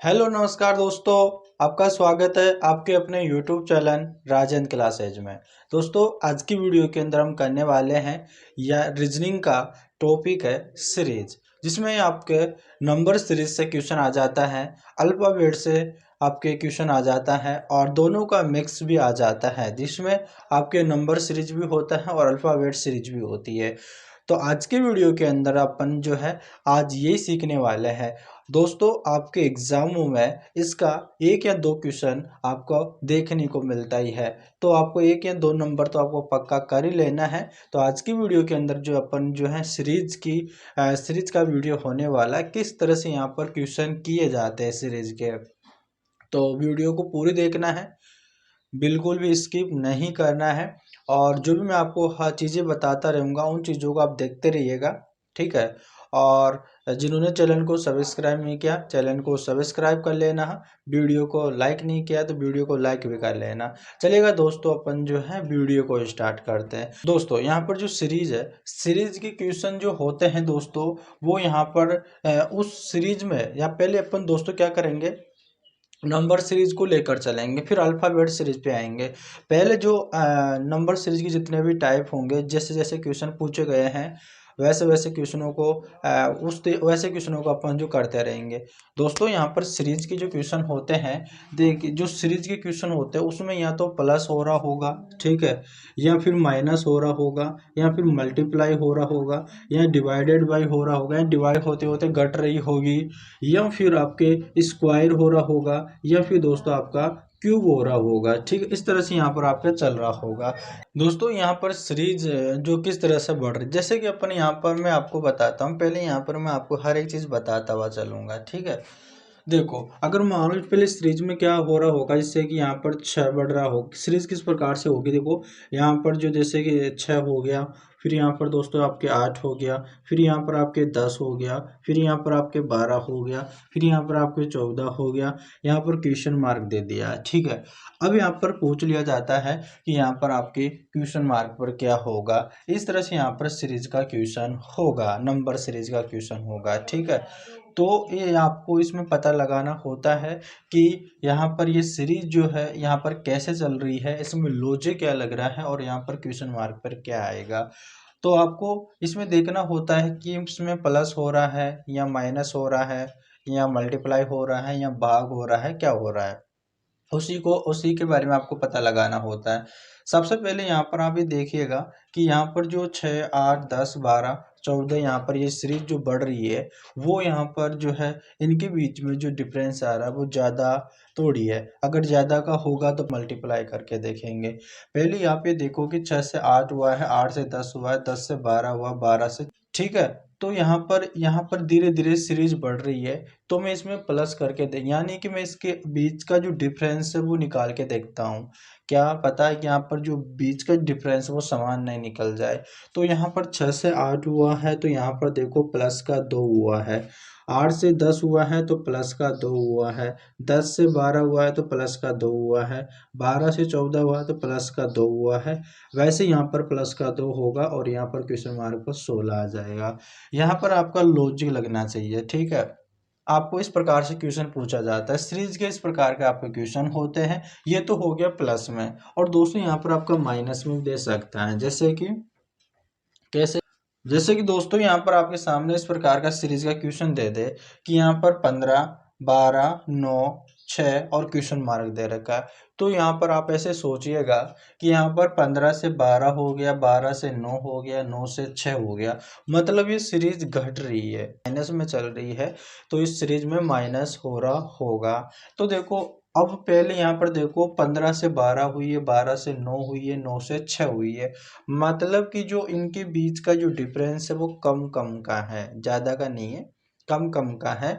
Hello नमस्कार दोस्तों। आपका स्वागत है आपके अपने यूट्यूब चैनल राजन क्लासेज में। दोस्तों आज की वीडियो के अंदर हम करने वाले हैं या रीजनिंग का टॉपिक है सीरीज, जिसमें आपके नंबर सीरीज से क्वेश्चन आ जाता है, अल्फ़ाबेट से आपके क्वेश्चन आ जाता है और दोनों का मिक्स भी आ जाता है, जिसमें आपके नंबर सीरीज भी होता है और अल्फ़ाबेट सीरीज भी होती है। तो आज के वीडियो के अंदर अपन जो है आज यही सीखने वाले हैं। दोस्तों आपके एग्जामों में इसका एक या दो क्वेश्चन आपको देखने को मिलता ही है, तो आपको एक या दो नंबर तो आपको पक्का कर ही लेना है। तो आज की वीडियो के अंदर जो अपन जो है सीरीज का वीडियो होने वाला है, किस तरह से यहाँ पर क्वेश्चन किए जाते हैं सीरीज के। तो वीडियो को पूरी देखना है, बिल्कुल भी स्किप नहीं करना है। और जो भी मैं आपको हर चीज़ें बताता रहूँगा उन चीज़ों को आप देखते रहिएगा, ठीक है। और जिन्होंने चैनल को सब्सक्राइब नहीं किया चैनल को सब्सक्राइब कर लेना है, वीडियो को लाइक नहीं किया तो वीडियो को लाइक भी कर लेना। चलिएगा दोस्तों अपन जो है वीडियो को स्टार्ट करते हैं। दोस्तों यहाँ पर जो सीरीज है, सीरीज के क्वेश्चन जो होते हैं दोस्तों, वो यहाँ पर उस सीरीज में या पहले अपन दोस्तों क्या करेंगे, नंबर सीरीज को लेकर चलेंगे, फिर अल्फ़ाबेट सीरीज पे आएंगे। पहले जो नंबर सीरीज के जितने भी टाइप होंगे, जैसे जैसे क्वेश्चन पूछे गए हैं वैसे वैसे क्वेश्चनों को वैसे क्वेश्चनों को अपन जो करते रहेंगे। दोस्तों यहाँ पर सीरीज के जो क्वेश्चन होते हैं, देखिए जो सीरीज के क्वेश्चन होते हैं उसमें या तो प्लस हो रहा होगा, ठीक है, या फिर माइनस हो रहा होगा, या फिर मल्टीप्लाई हो रहा होगा, या डिवाइडेड बाई हो रहा होगा, या डिवाइड होते होते घट रही होगी, या फिर आपके स्क्वायर हो रहा होगा, या फिर दोस्तों आपका क्यूब हो रहा होगा। ठीक है, इस तरह से यहाँ पर आपका चल रहा होगा। दोस्तों यहाँ पर सीरीज जो किस तरह से बढ़ रही, जैसे कि अपन यहाँ पर मैं आपको बताता हूँ, पहले यहाँ पर मैं आपको हर एक चीज़ बताता हुआ चलूँगा, ठीक है। देखो अगर मान लो पहले सीरीज में क्या हो रहा होगा, जिससे कि यहाँ पर 6 बढ़ रहा हो, सीरीज किस प्रकार से होगी, देखो यहाँ पर जो जैसे कि 6 हो गया, फिर यहाँ पर दोस्तों आपके 8 हो गया, फिर यहाँ पर आपके 10 हो गया, फिर यहाँ पर आपके 12 हो गया, फिर यहाँ पर आपके 14 हो गया, यहाँ पर क्वेश्चन मार्क दे दिया, ठीक है। अब यहाँ पर पूछ लिया जाता है कि यहाँ पर आपके क्वेश्चन मार्क पर क्या होगा। इस तरह से यहाँ पर सीरीज का क्वेश्चन होगा, नंबर सीरीज का क्वेश्चन होगा, ठीक है। तो ये आपको इसमें पता लगाना होता है कि यहाँ पर ये सीरीज जो है यहाँ पर कैसे चल रही है, इसमें लॉजिक क्या लग रहा है और यहाँ पर क्वेश्चन मार्क पर क्या आएगा। तो आपको इसमें देखना होता है कि इसमें प्लस हो रहा है या माइनस हो रहा है, या मल्टीप्लाई हो रहा है या भाग हो रहा है, क्या हो रहा है, उसी के बारे में आपको पता लगाना होता है। सबसे पहले यहाँ पर आप ये देखिएगा कि यहाँ पर जो 6 8 10 12 14 यहाँ पर ये सीरीज जो बढ़ रही है, वो यहाँ पर जो है इनके बीच में जो डिफरेंस आ रहा है वो ज़्यादा थोड़ी है। अगर ज़्यादा का होगा तो मल्टीप्लाई करके देखेंगे। पहले आप ये देखो कि 6 से 8 हुआ है, 8 से 10 हुआ है, 10 से 12 हुआ, 12 से, ठीक है। तो यहाँ पर धीरे धीरे सीरीज बढ़ रही है, तो मैं इसमें प्लस करके दे, यानी कि मैं इसके बीच का जो डिफरेंस है वो निकाल के देखता हूँ। क्या पता है कि यहाँ पर जो बीच का डिफरेंस वो समान नहीं निकल जाए। तो यहाँ पर 6 से 8 हुआ है तो यहाँ पर देखो प्लस का 2 हुआ है, 8 से 10 हुआ है तो प्लस का 2 हुआ है, 10 से 12 हुआ है तो प्लस का 2 हुआ है, 12 से 14 हुआ है तो प्लस का 2 हुआ है। वैसे यहाँ पर प्लस का 2 होगा और यहाँ पर क्वेश्चन मार्क पर 16 आ जाएगा। यहाँ पर आपका लॉजिक लगना चाहिए, ठीक है। आपको इस प्रकार से क्वेश्चन पूछा जाता है, सीरीज के इस प्रकार के आपके क्वेश्चन होते हैं। ये तो हो गया प्लस में, और दोस्तों यहाँ पर आपका माइनस में भी दे सकता है, जैसे कि कैसे, जैसे कि दोस्तों यहाँ पर आपके सामने इस प्रकार का सीरीज का क्वेश्चन दे दे कि यहाँ पर 15 12 9 6 और क्वेश्चन मार्क दे रखा है। तो यहाँ पर आप ऐसे सोचिएगा कि यहाँ पर 15 से 12 हो गया, 12 से 9 हो गया, 9 से 6 हो गया, मतलब ये सीरीज घट रही है, माइनस में चल रही है, तो इस सीरीज में माइनस हो रहा होगा। तो देखो अब पहले यहाँ पर देखो 15 से 12 हुई है, 12 से 9 हुई है, 9 से 6 हुई है, मतलब कि जो इनके बीच का जो डिफरेंस है वो कम कम का है, ज़्यादा का नहीं है, कम कम का है।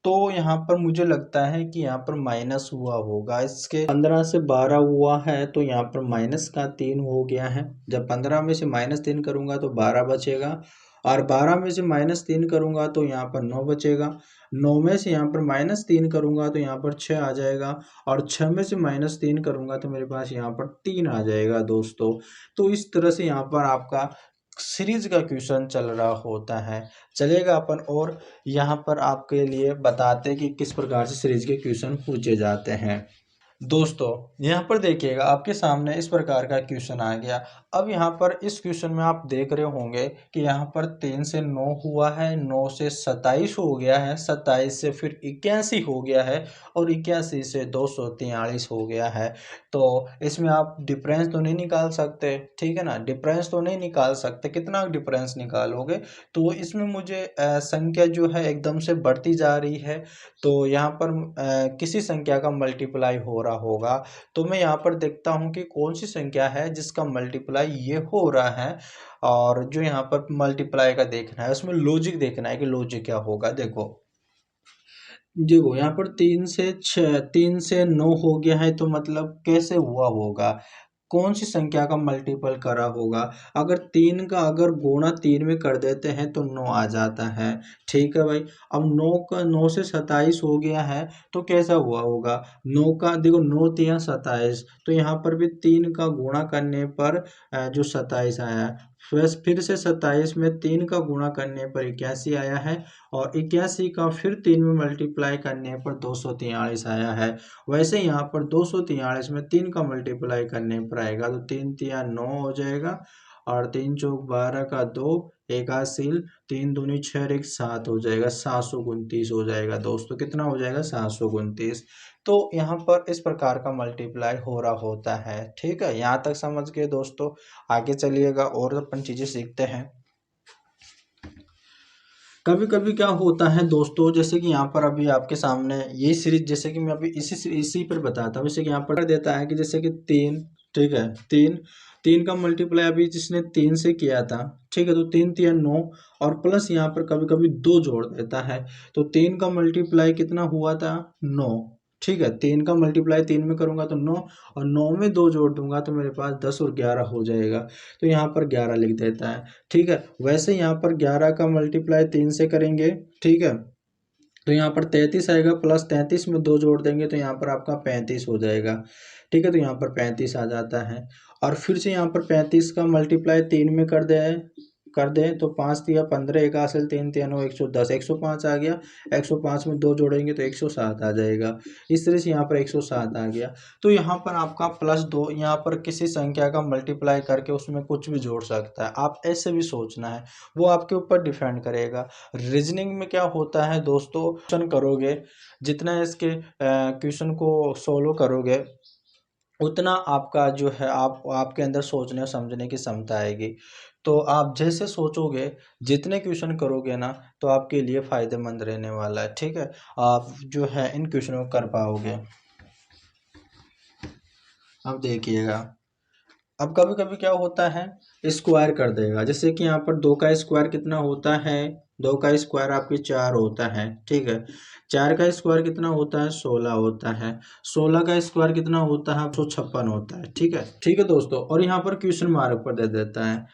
तो यहाँ पर मुझे लगता है कि यहाँ पर माइनस हुआ होगा, इसके 15 से 12 हुआ है तो यहाँ पर माइनस का 3 हो गया है। जब 15 में से -3 करूँगा तो 12 बचेगा, और 12 में से -3 करूँगा तो यहाँ पर 9 बचेगा, 9 में से यहाँ पर -3 करूँगा तो यहाँ पर 6 आ जाएगा, और 6 में से -3 करूँगा तो मेरे पास यहाँ पर 3 आ जाएगा दोस्तों। तो इस तरह से यहाँ पर आपका सीरीज का क्वेश्चन चल रहा होता है। चलेगा अपन और यहाँ पर आपके लिए बताते हैं कि किस प्रकार से सीरीज के क्वेश्चन पूछे जाते हैं। दोस्तों यहाँ पर देखिएगा, आपके सामने इस प्रकार का क्वेश्चन आ गया। अब यहाँ पर इस क्वेश्चन में आप देख रहे होंगे कि यहाँ पर 3 से 9 हुआ है, 9 से 27 हो गया है, 27 से फिर 81 हो गया है और 81 से 243 हो गया है। तो इसमें आप डिफरेंस तो नहीं निकाल सकते, ठीक है ना, डिफरेंस तो नहीं निकाल सकते। कितना डिफरेंस निकालोगे? तो इसमें मुझे संख्या जो है एकदम से बढ़ती जा रही है, तो यहाँ पर किसी संख्या का मल्टीप्लाई हो रहा होगा। तो मैं यहाँ पर देखता हूँ कि कौन सी संख्या है जिसका मल्टीप्लाई ये हो रहा है, और जो यहाँ पर मल्टीप्लाई का देखना है उसमें लॉजिक देखना है कि लॉजिक क्या होगा। देखो देखो यहाँ पर 3 से 9 हो गया है, तो मतलब कैसे हुआ होगा, कौन सी संख्या का मल्टीपल करा होगा। अगर 3 का अगर गुणा 3 में कर देते हैं तो 9 आ जाता है, ठीक है भाई। अब 9 से 27 हो गया है, तो कैसा हुआ होगा, 9 का देखो 9 तिया 27, तो यहाँ पर भी 3 का गुणा करने पर जो 27 आया है, फिर से 27 में 3 का गुणा करने पर 81 आया है, और 81 का फिर 3 में मल्टीप्लाई करने पर 243 आया है। वैसे यहाँ पर 243 में 3 का मल्टीप्लाई करने पर आएगा तो 3 तिया 9 हो जाएगा, और 3 चौक 12 का 2, एक हासिल 3 दूनी 6 एक 7 हो जाएगा, 729 हो जाएगा। दोस्तों कितना हो जाएगा, 729। तो यहाँ पर इस प्रकार का मल्टीप्लाई हो रहा होता है, ठीक है। यहाँ तक समझ गए दोस्तों, आगे चलिएगा और अपन चीजें सीखते हैं। कभी कभी क्या होता है दोस्तों, जैसे कि यहाँ पर अभी आपके सामने ये सीरीज, जैसे कि मैं अभी इसी पर बताता हूँ। जैसे कि यहाँ पर देता है कि जैसे कि 3, ठीक है, 3 का मल्टीप्लाई अभी जिसने 3 से किया था, ठीक है, तो 3 तिया 9, और प्लस यहाँ पर कभी कभी 2 जोड़ देता है, तो 3 का मल्टीप्लाई कितना हुआ था, 9, ठीक है। 3 का मल्टीप्लाई 3 में करूंगा तो 9, और 9 में 2 जोड़ दूंगा तो मेरे पास 10 और 11 हो जाएगा, तो यहाँ पर 11 लिख देता है, ठीक है। वैसे यहाँ पर 11 का मल्टीप्लाई 3 से करेंगे, ठीक है, तो यहाँ पर 33 आएगा, प्लस 33 में 2 जोड़ देंगे तो यहाँ पर आपका 35 हो जाएगा, ठीक है। तो यहाँ पर 35 आ जाता है, और फिर से यहाँ पर 35 का मल्टीप्लाई 3 में कर दें तो 5 तिया 15, एक हासिल 3 तिया 9, 110, 105 आ गया। 105 में 2 जोड़ेंगे तो 107 आ जाएगा। इस तरह से यहाँ पर 107 आ गया। तो यहाँ पर आपका +2, यहाँ पर किसी संख्या का मल्टीप्लाई करके उसमें कुछ भी जोड़ सकता है, आप ऐसे भी सोचना है, वो आपके ऊपर डिपेंड करेगा। रीजनिंग में क्या होता है दोस्तों, क्वेश्चन करोगे, जितना इसके क्वेश्चन को सोल्व करोगे, उतना आपका जो है आपके अंदर सोचने और समझने की क्षमता आएगी। तो आप जैसे सोचोगे, जितने क्वेश्चन करोगे ना, तो आपके लिए फायदेमंद रहने वाला है, ठीक है। आप जो है इन क्वेश्चनों को कर पाओगे। अब देखिएगा, अब कभी कभी क्या होता है, स्क्वायर कर देगा। जैसे कि यहाँ पर 2 का स्क्वायर कितना होता है, 2 का स्क्वायर आपके 4 होता है, ठीक है। 4 का स्क्वायर कितना होता है, 16 होता है। 16 का स्क्वायर कितना होता है, 156 होता है, ठीक है, ठीक है दोस्तों। और यहाँ पर क्वेश्चन मार्क पर दे देता है।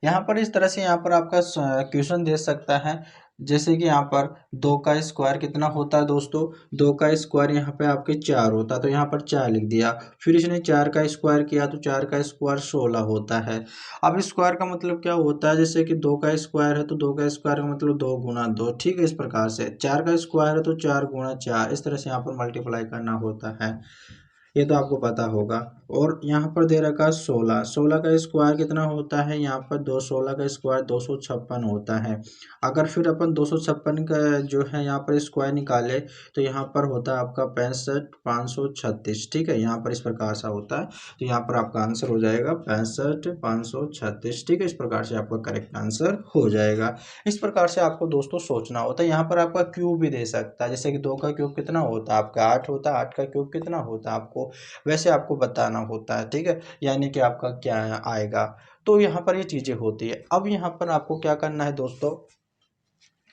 यहाँ पर इस तरह से यहाँ पर आपका क्वेश्चन दे सकता है, जैसे कि यहाँ पर 2 का स्क्वायर कितना होता है दोस्तों, 2 का स्क्वायर यहाँ पे आपके 4 होता है, तो यहाँ पर 4 लिख दिया। फिर इसने 4 का स्क्वायर किया तो 4 का स्क्वायर 16 होता है। अब स्क्वायर का मतलब क्या होता है, जैसे कि 2 का स्क्वायर है तो 2 का स्क्वायर का मतलब 2 गुना 2, ठीक है। इस प्रकार से 4 का स्क्वायर है तो 4 गुना 4, इस तरह से यहाँ पर मल्टीप्लाई करना होता है, ये तो आपको पता होगा। और यहाँ पर दे रखा 16, 16 का स्क्वायर कितना होता है, यहाँ पर 16 का स्क्वायर 256 होता है। अगर फिर अपन 256 का जो है यहाँ पर स्क्वायर निकाले तो यहाँ पर होता है आपका 65,536, ठीक है। यहाँ पर इस प्रकार से होता है, तो यहाँ पर आपका आंसर हो जाएगा 65,536, ठीक है। इस प्रकार से आपका करेक्ट आंसर हो जाएगा। इस प्रकार से आपको दोस्तों सोचना होता है। यहाँ पर आपका क्यूब भी दे सकता है, जैसे कि 2 का क्यूब कितना होता है आपका 8 होता है, 8 का क्यूब कितना होता है आपको वैसे आपको बताना होता है, ठीक है, यानी कि आपका क्या आएगा। तो यहाँ पर ये चीजें होती है। अब यहाँ पर आपको क्या करना है दोस्तों,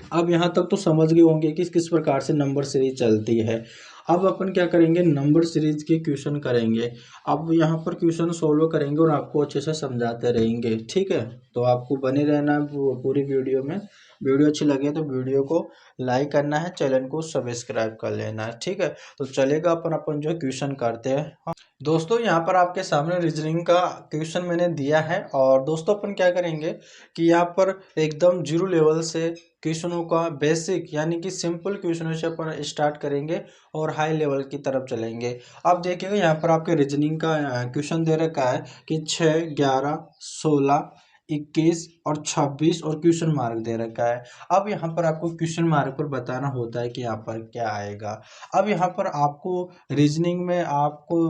अब यहाँ तक तो समझ गए होंगे कि किस प्रकार से नंबर सीरीज चलती है। अब अपन क्या करेंगे, नंबर सीरीज के क्वेश्चन करेंगे। अब यहाँ पर क्वेश्चन सोल्व करेंगे और आपको अच्छे से समझाते रहेंगे, ठीक है। तो आपको बने रहना पूरी वीडियो में, वीडियो अच्छी लगे तो वीडियो को लाइक करना है, चैनल को सब्सक्राइब कर लेना है। ठीक है, तो चलेगा अपन जो क्वेश्चन करते हैं। दोस्तों यहाँ पर आपके सामने रीजनिंग का क्वेश्चन मैंने दिया है, और दोस्तों अपन क्या करेंगे कि यहाँ पर एकदम जीरो लेवल से क्वेश्चनों का बेसिक यानी कि सिंपल क्वेश्चनों से अपन स्टार्ट करेंगे और हाई लेवल की तरफ चलेंगे। अब देखिएगा यहाँ पर आपके रीजनिंग का क्वेश्चन दे रखा है कि 6, 11, 16, 21 और 26 और क्वेश्चन मार्क दे रखा है। अब यहाँ पर आपको क्वेश्चन मार्क पर बताना होता है कि यहाँ पर क्या आएगा। अब यहाँ पर आपको रीजनिंग में आपको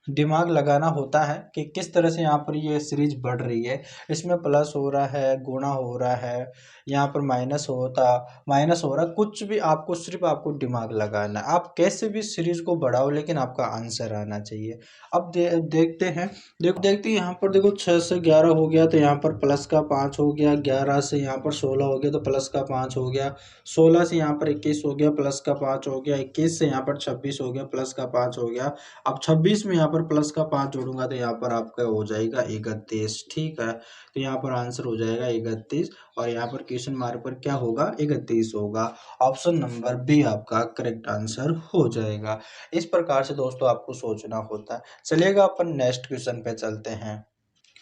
दिमाग लगाना होता है कि किस तरह से यहाँ पर ये सीरीज बढ़ रही है। इसमें प्लस हो रहा है, गुणा हो रहा है, यहाँ पर माइनस हो रहा, कुछ भी आपको सिर्फ आपको दिमाग लगाना है। आप कैसे भी सीरीज को बढ़ाओ लेकिन आपका आंसर आना चाहिए। अब देखते हैं, देखते यहाँ पर देखो 6 से 11 हो गया तो यहाँ पर प्लस का 5 हो गया, 11 से यहाँ पर 16 हो गया तो प्लस का 5 हो गया, 16 से यहाँ पर 21 हो गया प्लस का 5 हो गया, 21 से यहाँ पर 26 हो गया प्लस का 5 हो गया। अब 26 में यहाँ पर प्लस का 5 जोड़ूंगा तो यहाँ पर आपका हो जाएगा 31। ठीक है, तो यहाँ पर आंसर हो जाएगा 31, और यहाँ पर क्वेश्चन मार्क पर क्या होगा, 31 होगा। ऑप्शन नंबर बी आपका करेक्ट आंसर हो जाएगा। इस प्रकार से दोस्तों आपको सोचना होता है। चलिएगा अपन नेक्स्ट क्वेश्चन पे चलते हैं।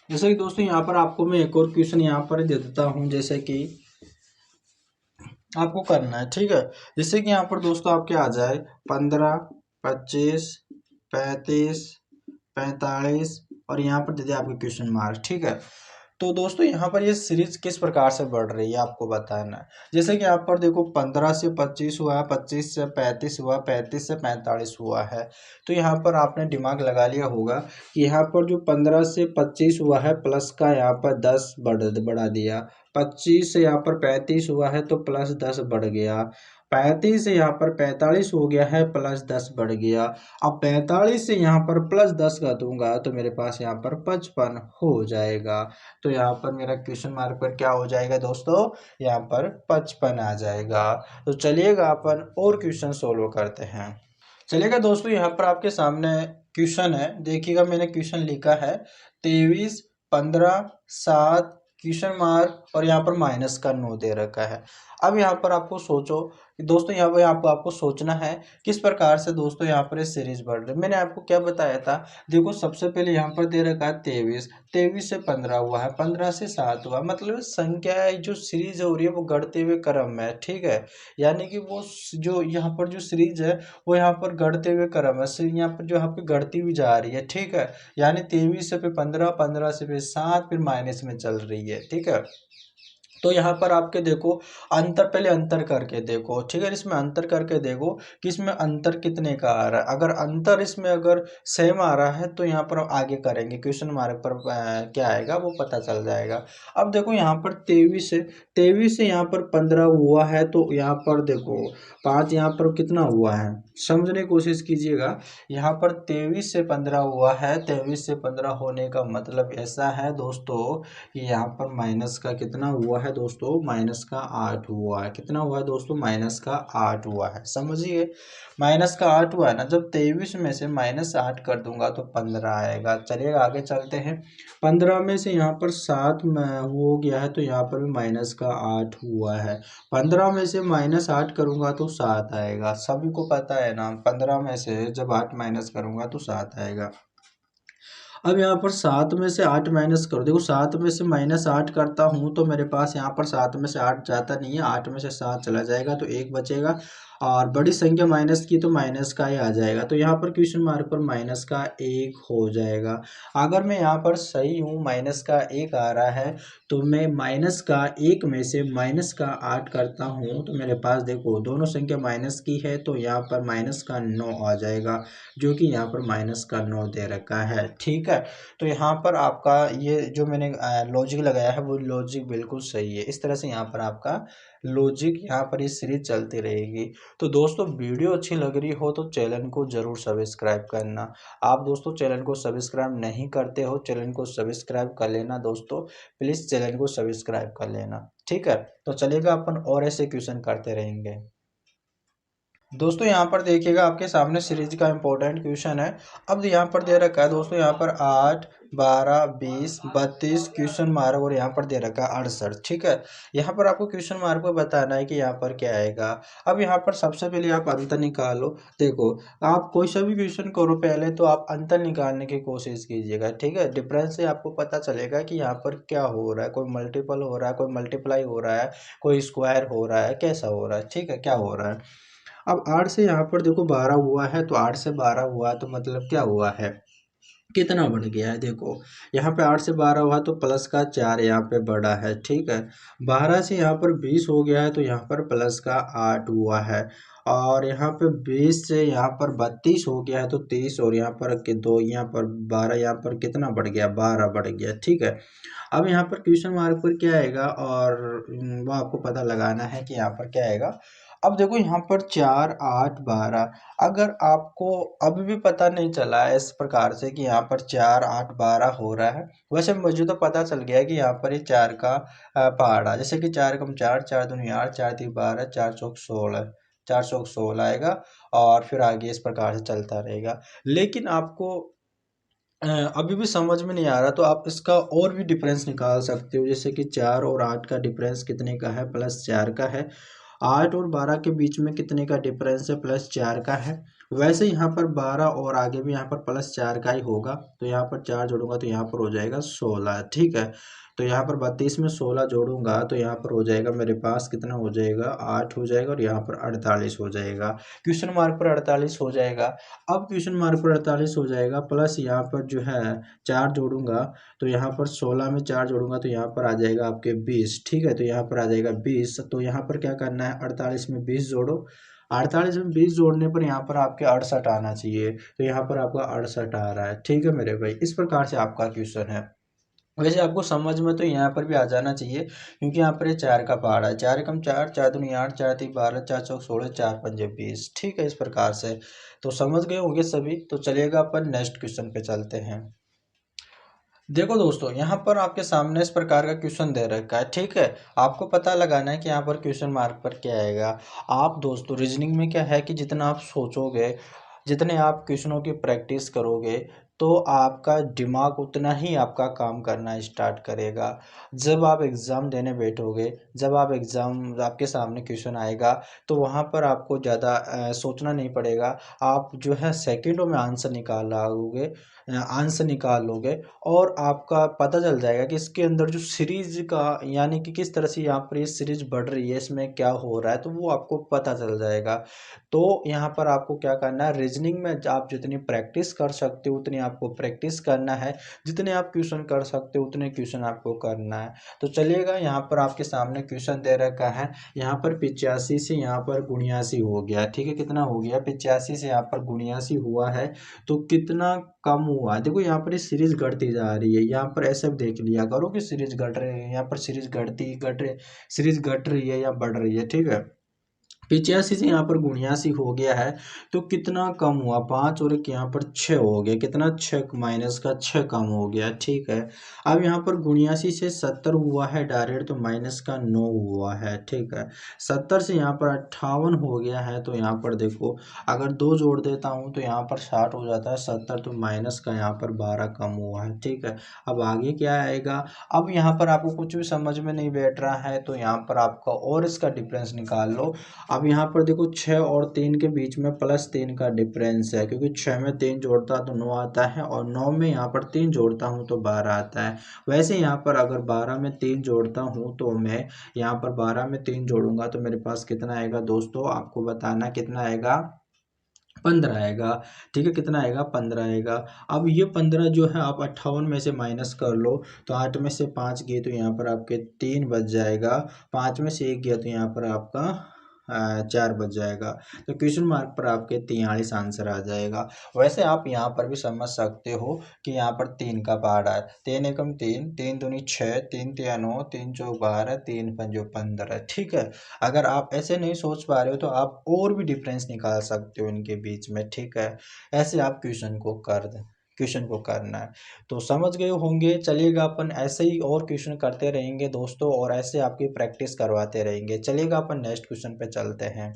जैसे कि दोस्तों यहाँ पर आपको मैं एक और क्वेश्चन यहाँ पर दे देता हूँ, जैसे कि आपको करना है। ठीक है, जैसे कि यहाँ पर दोस्तों आपके आ जाए 15, 25, 35, 45 और यहाँ पर दे दिया आपके क्वेश्चन मार्क। ठीक है, तो दोस्तों यहाँ पर ये सीरीज किस प्रकार से बढ़ रही है आपको बताना है। जैसे कि यहाँ पर देखो 15 से 25 हुआ है, 25 से 35 हुआ, 35 से 45 हुआ है। तो यहाँ पर आपने दिमाग लगा लिया होगा कि यहाँ पर जो 15 से 25 हुआ है प्लस का यहाँ पर 10 बढ़ा दिया, 25 से यहाँ पर 35 हुआ है तो प्लस 10 बढ़ गया, 35 से यहाँ पर 45 हो गया है प्लस 10 बढ़ गया। अब 45 से यहाँ पर प्लस 10 का दूंगा तो मेरे पास यहाँ पर 55 हो जाएगा। तो यहाँ पर मेरा क्वेश्चन मार्क पर क्या हो जाएगा दोस्तों, यहाँ पर 55 आ जाएगा। तो चलिएगा अपन और क्वेश्चन सोल्व करते हैं। चलिएगा दोस्तों यहाँ पर आपके सामने क्वेश्चन है, देखिएगा मैंने क्वेश्चन लिखा है 23, 15, 7 क्वेश्चन मार्क और यहाँ पर माइनस का 9 दे रखा है। अब यहाँ पर आपको सोचो कि दोस्तों यहाँ पर आपको सोचना है किस प्रकार से दोस्तों यहाँ पर सीरीज बढ़ रही है। मैंने आपको क्या बताया था, देखो सबसे पहले यहाँ पर दे रखा है 23, 23 से 15 हुआ है, 15 से 7 हुआ, मतलब संख्या जो सीरीज हो रही है वो बढ़ते हुए क्रम में है। ठीक है, यानी कि वो जो यहाँ पर जो सीरीज है वो यहाँ पर बढ़ते हुए क्रम है, यहाँ पर जो यहाँ पे बढ़ती हुई जा रही है। ठीक है, यानी 23 से फिर 15, 15 से फिर 7 फिर माइनस में चल रही है। ठीक है, तो यहाँ पर आपके देखो अंतर, पहले अंतर करके देखो। ठीक है, इसमें अंतर करके देखो कि इसमें अंतर कितने का आ रहा है। अगर अंतर इसमें अगर सेम आ रहा है तो यहाँ पर आगे करेंगे, क्वेश्चन मार्क पर क्या आएगा वो पता चल जाएगा। अब देखो यहाँ पर 23 से यहाँ पर 15 हुआ है तो यहाँ पर देखो 5 यहाँ पर कितना हुआ है, समझने की कोशिश कीजिएगा। यहाँ पर 23 से 15 हुआ है, 23 से 15 होने का मतलब ऐसा है दोस्तों कि यहाँ पर माइनस का कितना हुआ है दोस्तों, माइनस का 8 हुआ है। कितना हुआ है दोस्तों, माइनस का 8 हुआ है, समझिए माइनस का 8 हुआ है ना। जब 23 में से माइनस 8 कर दूंगा तो 15 आएगा। चलिए आगे चलते हैं, 15 में से यहाँ पर 7 हो गया है तो यहाँ पर भी माइनस का 8 हुआ है। 15 में से माइनस 8 करूंगा तो 7 आएगा, सभी को पता है ना, 15 में से जब 8 माइनस करूंगा तो 7 आएगा। अब यहाँ पर 7 में से 8 माइनस करो, देखो 7 में से माइनस 8 करता हूँ तो मेरे पास यहाँ पर 7 में से 8 जाता नहीं है, 8 में से 7 चला जाएगा तो 1 बचेगा, और बड़ी संख्या माइनस की तो माइनस का ही आ जाएगा। तो यहाँ पर क्वेश्चन मार्क पर माइनस का 1 हो जाएगा। अगर मैं यहाँ पर सही हूँ, माइनस का 1 आ रहा है तो मैं माइनस का 1 में से माइनस का 8 करता हूँ तो मेरे पास देखो दोनों संख्या माइनस की है तो यहाँ पर माइनस का 9 आ जाएगा, जो कि यहाँ पर माइनस का 9 दे रखा है। ठीक है, तो यहाँ पर आपका ये जो मैंने लॉजिक लगाया है वो लॉजिक बिल्कुल सही है। इस तरह से यहाँ पर आपका लॉजिक यहाँ पर ये सीरीज चलती रहेगी। तो दोस्तों वीडियो अच्छी लग रही हो तो चैनल को ज़रूर सब्सक्राइब करना। आप दोस्तों चैनल को सब्सक्राइब नहीं करते हो, चैनल को सब्सक्राइब कर लेना दोस्तों, प्लीज़ चैनल को सब्सक्राइब कर लेना। ठीक है, तो चलेगा अपन और ऐसे क्वेश्चन करते रहेंगे। दोस्तों यहाँ पर देखिएगा आपके सामने सीरीज का इंपॉर्टेंट क्वेश्चन है। अब यहाँ पर दे रखा है दोस्तों, यहाँ पर 8, 12, 20, 32 क्वेश्चन मार्क और यहाँ पर दे रखा है 68। ठीक है, यहाँ पर आपको क्वेश्चन मार्क को बताना है कि यहाँ पर क्या आएगा। अब यहाँ पर सबसे पहले आप अंतर निकालो। देखो, आप कोई सा भी क्वेश्चन करो पहले तो आप अंतर निकालने की कोशिश कीजिएगा। ठीक है, डिफरेंस से आपको पता चलेगा कि यहाँ पर क्या हो रहा है, कोई मल्टीपल हो रहा है, कोई मल्टीप्लाई हो रहा है, कोई स्क्वायर हो रहा है, कैसा हो रहा है। ठीक है, क्या हो रहा है। अब 8 से यहाँ पर देखो 12 हुआ है, तो 8 से 12 हुआ तो मतलब क्या हुआ है, कितना बढ़ गया है। देखो, यहाँ पे 8 से 12 हुआ तो प्लस का 4 यहाँ पे बढ़ा है। ठीक है, 12 से यहाँ पर 20 हो गया है तो यहाँ पर प्लस का 8 हुआ है। और यहाँ पे 20 से यहाँ पर 32 हो गया है तो 30, और यहाँ पर के दो, यहाँ पर 12, यहाँ पर कितना बढ़ गया, 12 बढ़ गया। ठीक है, अब यहाँ पर क्वेश्चन मार्क पर क्या आएगा और वो आपको पता लगाना है कि यहाँ पर क्या आएगा। अब देखो यहाँ पर 4, 8, 12, अगर आपको अभी भी पता नहीं चला है इस प्रकार से कि यहाँ पर 4, 8, 12 हो रहा है, वैसे मुझे तो पता चल गया है कि यहाँ पर ये 4 का पहाड़ा, जैसे कि 4 कम 4, 4 दूनी 8, 4 तीन 12, 4 चौक 16, 4 चौक 16 आएगा। और फिर आगे इस प्रकार से चलता रहेगा। लेकिन आपको अभी भी समझ में नहीं आ रहा तो आप इसका और भी डिफरेंस निकाल सकते हो, जैसे कि 4 और 8 का डिफरेंस कितने का है, +4 का है। 8 और 12 के बीच में कितने का डिफरेंस है, +4 का है। वैसे यहाँ पर 12 और आगे भी यहाँ पर +4 का ही होगा, तो यहाँ पर 4 जोड़ूंगा तो यहाँ पर हो जाएगा 16। ठीक है, तो यहाँ पर 32 में 16 जोड़ूंगा तो यहाँ पर हो जाएगा मेरे पास कितना हो जाएगा, 8 हो जाएगा, और यहाँ पर 48 हो जाएगा। क्वेश्चन मार्क पर 48 हो जाएगा। अब क्वेश्चन मार्क पर 48 हो जाएगा, प्लस यहाँ पर जो है 4 जोड़ूंगा तो यहाँ पर 16 में 4 जोड़ूंगा तो यहाँ पर आ जाएगा आपके 20। ठीक है, तो यहाँ पर आ जाएगा 20। तो यहाँ पर क्या करना है, 48 में 20 जोड़ो। 48 में 20 जोड़ने पर यहाँ पर आपके 68 आना चाहिए, तो यहाँ पर आपका 68 आ रहा है। ठीक है मेरे भाई, इस प्रकार से आपका क्वेश्चन है। वैसे आपको समझ में तो यहाँ पर भी आ जाना चाहिए, क्योंकि यहाँ पर ये 4 का पहाड़ा है। 4 एकम 4, 4 दूनी 8, 4 तीन 12, 4 चौक 16, 4 पंजे 20। ठीक है, इस प्रकार से तो समझ गए होंगे सभी। तो चलिएगा अपन नेक्स्ट क्वेश्चन पे चलते हैं। देखो दोस्तों, यहाँ पर आपके सामने इस प्रकार का क्वेश्चन दे रखा है। ठीक है, आपको पता लगाना है कि यहाँ पर क्वेश्चन मार्क पर क्या आएगा। आप दोस्तों रीजनिंग में क्या है कि जितना आप सोचोगे, जितने आप क्वेश्चनों की प्रैक्टिस करोगे, तो आपका दिमाग उतना ही आपका काम करना स्टार्ट करेगा। जब आप एग्ज़ाम देने बैठोगे, जब आप एग्ज़ाम आपके सामने क्वेश्चन आएगा, तो वहाँ पर आपको ज़्यादा सोचना नहीं पड़ेगा। आप जो है सेकंडों में आंसर निकाल लोगे, आंसर निकाल लोगे। और आपका पता चल जाएगा कि इसके अंदर जो सीरीज का, यानी कि किस तरह से यहाँ पर ये सीरीज बढ़ रही है, इसमें क्या हो रहा है, तो वो आपको पता चल जाएगा। तो यहाँ पर आपको क्या करना है, रीजनिंग में आप जितनी प्रैक्टिस कर सकते हो उतनी आपको प्रैक्टिस करना है, जितने आप क्वेश्चन कर सकते हो उतने क्वेश्चन आपको करना है। तो चलिएगा, यहाँ पर आपके सामने क्वेश्चन दे रखा है। यहाँ पर 85 से यहाँ पर 79 हो गया। ठीक है, कितना हो गया, 85 से यहाँ पर 79 हुआ है, तो कितना कम हुआ है। देखो यहाँ पर ये सीरीज घटती जा रही है, यहाँ पर ऐसे देख लिया करो कि सीरीज घट रही है, यहाँ पर सीरीज घट रही, सीरीज घट रही है या बढ़ रही है। ठीक है, 85 से यहाँ पर 79 हो गया है, तो कितना कम हुआ, 5 और एक यहाँ पर 6 हो गया, कितना 6 माइनस का 6 कम हो गया। ठीक है, अब यहाँ पर 79 से 70 हुआ है डायरेक्ट, तो माइनस का 9 हुआ है। ठीक है, 70 से यहाँ पर 58 हो गया है, तो यहाँ पर देखो अगर 2 जोड़ देता हूँ तो यहाँ पर 60 हो जाता है, 70 तो माइनस का यहाँ पर 12 कम हुआ है। ठीक है, अब आगे क्या आएगा। अब यहाँ पर आपको कुछ भी समझ में नहीं बैठ रहा है तो यहाँ पर आपका और इसका डिफरेंस निकाल लो। अब यहाँ पर देखो 6 और 3 के बीच में +3 का डिफरेंस है, क्योंकि 6 में 3 जोड़ता तो 9 आता है, और 9 में यहाँ पर 3 जोड़ता हूँ तो 12 आता है। वैसे यहाँ पर अगर 12 में 3 जोड़ता हूँ तो मैं यहाँ पर 12 में 3 जोड़ूंगा तो मेरे पास कितना आएगा दोस्तों, आपको बताना कितना आएगा, 15 आएगा। ठीक है, कितना आएगा, 15 आएगा। अब ये 15 जो है आप 58 में से माइनस कर लो, तो 8 में से 5 गए तो यहाँ पर आपके 3 बच जाएगा, 5 में से 1 गया तो यहाँ पर आपका 4 बच जाएगा। तो क्वेश्चन मार्क पर आपके 43 आंसर आ जाएगा। वैसे आप यहाँ पर भी समझ सकते हो कि यहाँ पर 3 का पहाड़ा है, 3 एकम 3, 3 दूनी 6, 3 तिया 9, 3 चौक 12, 3 पंजो 15। ठीक है, अगर आप ऐसे नहीं सोच पा रहे हो तो आप और भी डिफरेंस निकाल सकते हो इनके बीच में। ठीक है, ऐसे आप क्वेश्चन को कर दें, क्वेश्चन को करना है। तो समझ गए होंगे। चलिएगा, अपन ऐसे ही और क्वेश्चन करते रहेंगे दोस्तों, और ऐसे आपकी प्रैक्टिस करवाते रहेंगे। चलिएगा, अपन नेक्स्ट क्वेश्चन पे चलते हैं।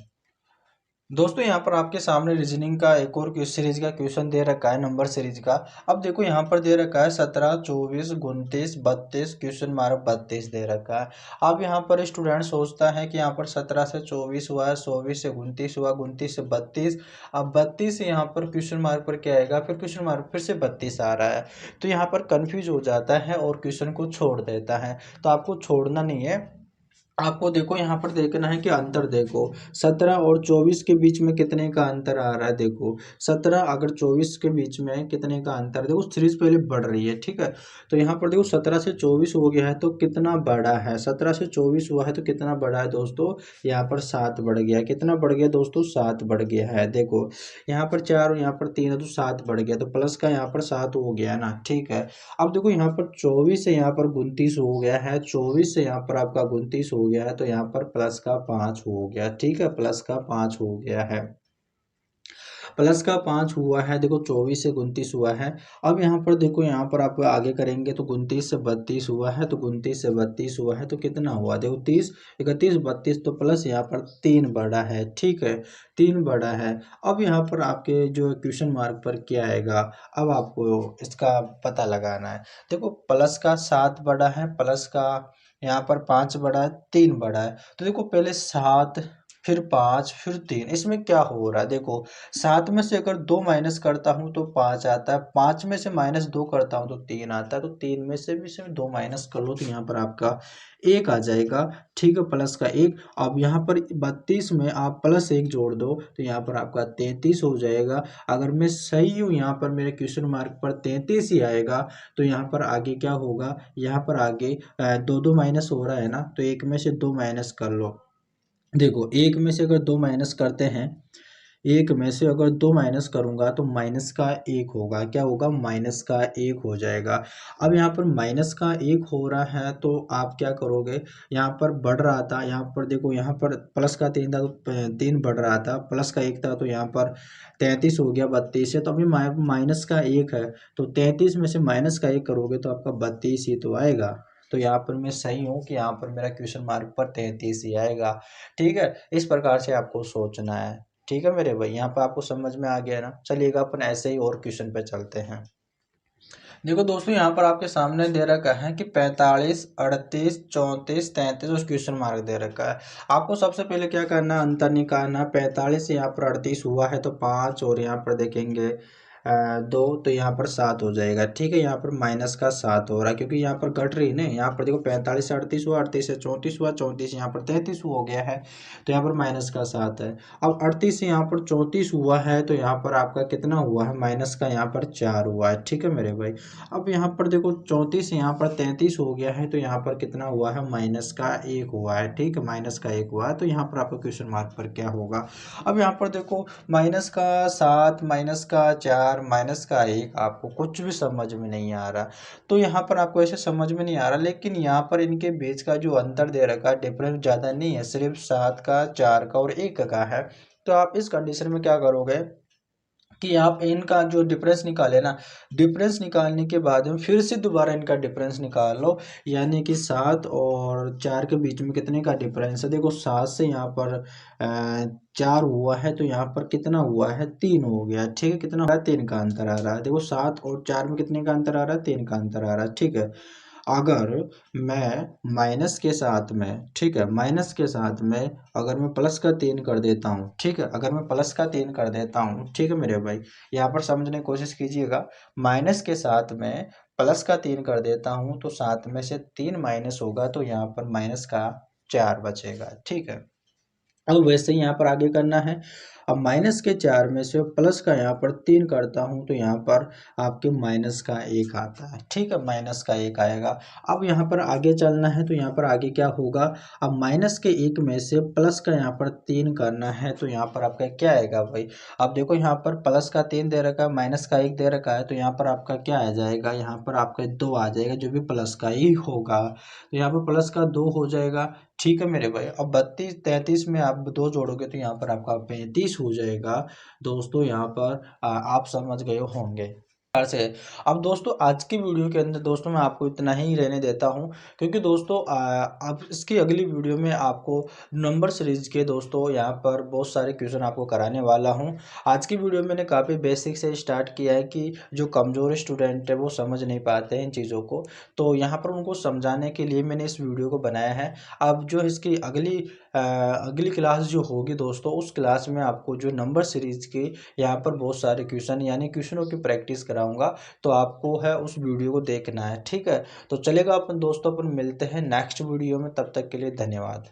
दोस्तों यहाँ पर आपके सामने रीजनिंग का एक और सीरीज का क्वेश्चन दे रखा है, नंबर सीरीज का। अब देखो यहाँ पर दे रखा है 17, 24, 29, 32, क्वेश्चन मार्क 32 दे रखा है। अब यहाँ पर स्टूडेंट सोचता है कि यहाँ पर 17 से 24 हुआ है, 24 से 29 हुआ, 29 से 32। अब 32 से यहाँ पर क्वेश्चन मार्क पर क्या आएगा, फिर क्वेश्चन मार्क फिर से 32 आ रहा है। तो यहाँ पर कन्फ्यूज हो जाता है और क्वेश्चन को छोड़ देता है। तो आपको छोड़ना नहीं है, आपको देखो यहाँ पर देखना है कि अंतर देखो 17 और 24 के बीच में कितने का अंतर आ रहा है। देखो 17 अगर 24 के बीच में कितने का अंतर, देखो सीरीज पहले बढ़ रही है, ठीक है। तो यहाँ पर देखो 17 से 24 हो गया है तो कितना बड़ा है, 17 से 24 हुआ है तो कितना बड़ा है दोस्तों, यहाँ पर 7 बढ़ गया। कितना बढ़ गया दोस्तों, 7 बढ़ गया है। देखो यहाँ पर 4 और यहाँ पर 3 है तो 7 बढ़ गया, तो प्लस का यहाँ पर 7 हो गया ना, ठीक है। अब देखो यहाँ पर 24 से यहाँ पर 29 हो गया है, 24 से यहाँ पर आपका 29 हो गया है तो यहाँ पर प्लस का 5 हो गया, ठीक है, प्लस का 5 हो गया है, प्लस का 5 हुआ है। देखो 24 से 29 हुआ है। अब यहाँ पर देखो, यहाँ पर आप आगे करेंगे तो 29 से 32 हुआ है, तो 29 से 32 हुआ है तो कितना हुआ, देखो 30, 31, 32, तो प्लस यहाँ पर 3 बड़ा है, ठीक है, 3 बड़ा है। अब यहाँ पर आपके जो क्वेश्चन मार्क पर क्या आएगा, अब आपको इसका पता लगाना है। देखो प्लस का 7 बड़ा है, प्लस का यहाँ पर 5 बड़ा है, 3 बड़ा है। तो देखो पहले 7, फिर 5, फिर 3, इसमें क्या हो रहा है, देखो 7 में से अगर 2 माइनस करता हूँ तो 5 आता है, 5 में से -2 करता हूँ तो 3 आता है, तो 3 में से भी सिर्फ 2 माइनस कर लो तो यहाँ पर आपका 1 आ जाएगा, ठीक है, प्लस का 1। अब यहाँ पर 32 में आप +1 जोड़ दो तो यहाँ पर आपका 33 हो जाएगा। अगर मैं सही हूँ, यहाँ पर मेरे क्वेश्चन मार्क पर 33 ही आएगा, तो यहाँ पर आगे क्या होगा, यहाँ पर आगे 2 माइनस हो रहा है ना, तो 1 में से 2 माइनस कर लो। देखो 1 में से अगर 2 माइनस करते हैं, 1 में से अगर 2 माइनस करूंगा तो माइनस का 1 होगा, क्या होगा, माइनस का 1 हो जाएगा। अब यहाँ पर माइनस का 1 हो रहा है तो आप क्या करोगे, यहाँ पर बढ़ रहा था, यहाँ पर देखो, यहाँ पर प्लस का 3 था तो 3 बढ़ रहा था, प्लस का 1 था तो यहाँ पर 33 हो गया, 32 है, तो अभी माइनस का 1 है, तो 33 में से माइनस का 1 करोगे तो आपका 32 ही तो आएगा। तो यहाँ पर मैं सही हूँ कि यहाँ पर मेरा क्वेश्चन मार्क पर 33 ही आएगा, ठीक है। इस प्रकार से आपको सोचना है, ठीक है मेरे भाई, यहाँ पर आपको समझ में आ गया ना। चलिएगा अपन ऐसे ही और क्वेश्चन पे चलते हैं। देखो दोस्तों, यहाँ पर आपके सामने दे रखा है कि 45, 38, 34, 33 और क्वेश्चन मार्क दे रखा है। आपको सबसे पहले क्या करना है, अंतर निकालना है। 45 से यहाँ पर 38 हुआ है तो 5, और यहाँ पर देखेंगे 2, तो यहाँ पर 7 हो जाएगा, ठीक है। यहाँ पर माइनस का 7 हो रहा है क्योंकि यहाँ पर घट रही है, यहाँ पर देखो 45 से 38 हुआ, 38 से 34 हुआ, 34 यहाँ पर 33 हो गया है, तो यहाँ पर माइनस का 7 है। अब 38 से यहाँ पर 34 हुआ है तो यहाँ पर आपका कितना हुआ है, माइनस का यहाँ पर 4 हुआ है, ठीक है मेरे भाई। अब यहाँ पर देखो 34 से यहाँ पर 33 हो गया है तो यहाँ पर कितना हुआ है, माइनस का 1 हुआ है, ठीक है, माइनस का 1 हुआ है, तो यहाँ पर आपका क्वेश्चन मार्क पर क्या होगा। अब यहाँ पर देखो माइनस का 7, माइनस का 4, माइनस का 1, आपको कुछ भी समझ में नहीं आ रहा, तो यहाँ पर आपको ऐसे समझ में नहीं आ रहा, लेकिन यहाँ पर इनके बीच का जो अंतर दे रखा है, डिफरेंस ज़्यादा नहीं है, सिर्फ 7 का, 4 का और 1 का है। तो आप इस कंडीशन में क्या करोगे कि आप इनका जो डिफरेंस निकाले ना, डिफरेंस निकालने के बाद में फिर से दोबारा इनका डिफरेंस निकाल लो, यानी कि 7 और 4 के बीच में कितने का डिफरेंस है। देखो 7 से यहाँ पर 4 हुआ है तो यहाँ पर कितना हुआ है, 3 हो गया, ठीक है, कितना हो रहा है, 3 का अंतर आ रहा है। देखो 7 और 4 में कितने का अंतर आ रहा है, 3 का अंतर आ रहा है, ठीक है। अगर मैं माइनस के साथ में, ठीक है, माइनस के साथ में अगर मैं प्लस का 3 कर देता हूँ, ठीक है, अगर मैं प्लस का 3 कर देता हूँ, ठीक है मेरे भाई, यहाँ पर समझने की कोशिश कीजिएगा। माइनस के साथ में प्लस का 3 कर देता हूँ तो 7 में से 3 माइनस होगा तो यहाँ पर माइनस का 4 बचेगा, ठीक है। अब वैसे ही यहाँ पर आगे करना है। अब माइनस के 4 में से प्लस का यहाँ पर 3 करता हूँ तो यहाँ पर आपके माइनस का 1 आता है, ठीक है, माइनस का 1 आएगा। अब यहाँ पर आगे चलना है तो यहाँ पर आगे क्या होगा, अब माइनस के 1 में से प्लस का यहाँ पर 3 करना है तो यहाँ पर आपका क्या आएगा भाई। अब देखो यहाँ पर प्लस का 3 दे रखा है, माइनस का 1 दे रखा है, तो यहाँ पर आपका क्या आ जाएगा, यहाँ पर आपका 2 आ जाएगा, जो भी प्लस का ही होगा, तो यहाँ पर प्लस का 2 हो जाएगा, ठीक है मेरे भाई। अब 32, 33 में आप 2 जोड़ोगे तो यहाँ पर आपका 35 हो जाएगा। दोस्तों यहाँ पर आप समझ गए होंगे। प्रकार से है। अब दोस्तों आज की वीडियो के अंदर दोस्तों मैं आपको इतना ही रहने देता हूं, क्योंकि दोस्तों अब इसकी अगली वीडियो में आपको नंबर सीरीज के दोस्तों यहां पर बहुत सारे क्वेश्चन आपको कराने वाला हूं। आज की वीडियो मैंने काफ़ी बेसिक से स्टार्ट किया है कि जो कमज़ोर स्टूडेंट है वो समझ नहीं पाते हैं इन चीज़ों को, तो यहाँ पर उनको समझाने के लिए मैंने इस वीडियो को बनाया है। अब जो इसकी अगली क्लास जो होगी दोस्तों, उस क्लास में आपको जो नंबर सीरीज की यहाँ पर बहुत सारे क्वेश्चन यानी क्वेश्चनों की प्रैक्टिस कराऊंगा, तो आपको है उस वीडियो को देखना है, ठीक है। तो चलेगा अपन दोस्तों, अपन मिलते हैं नेक्स्ट वीडियो में, तब तक के लिए धन्यवाद।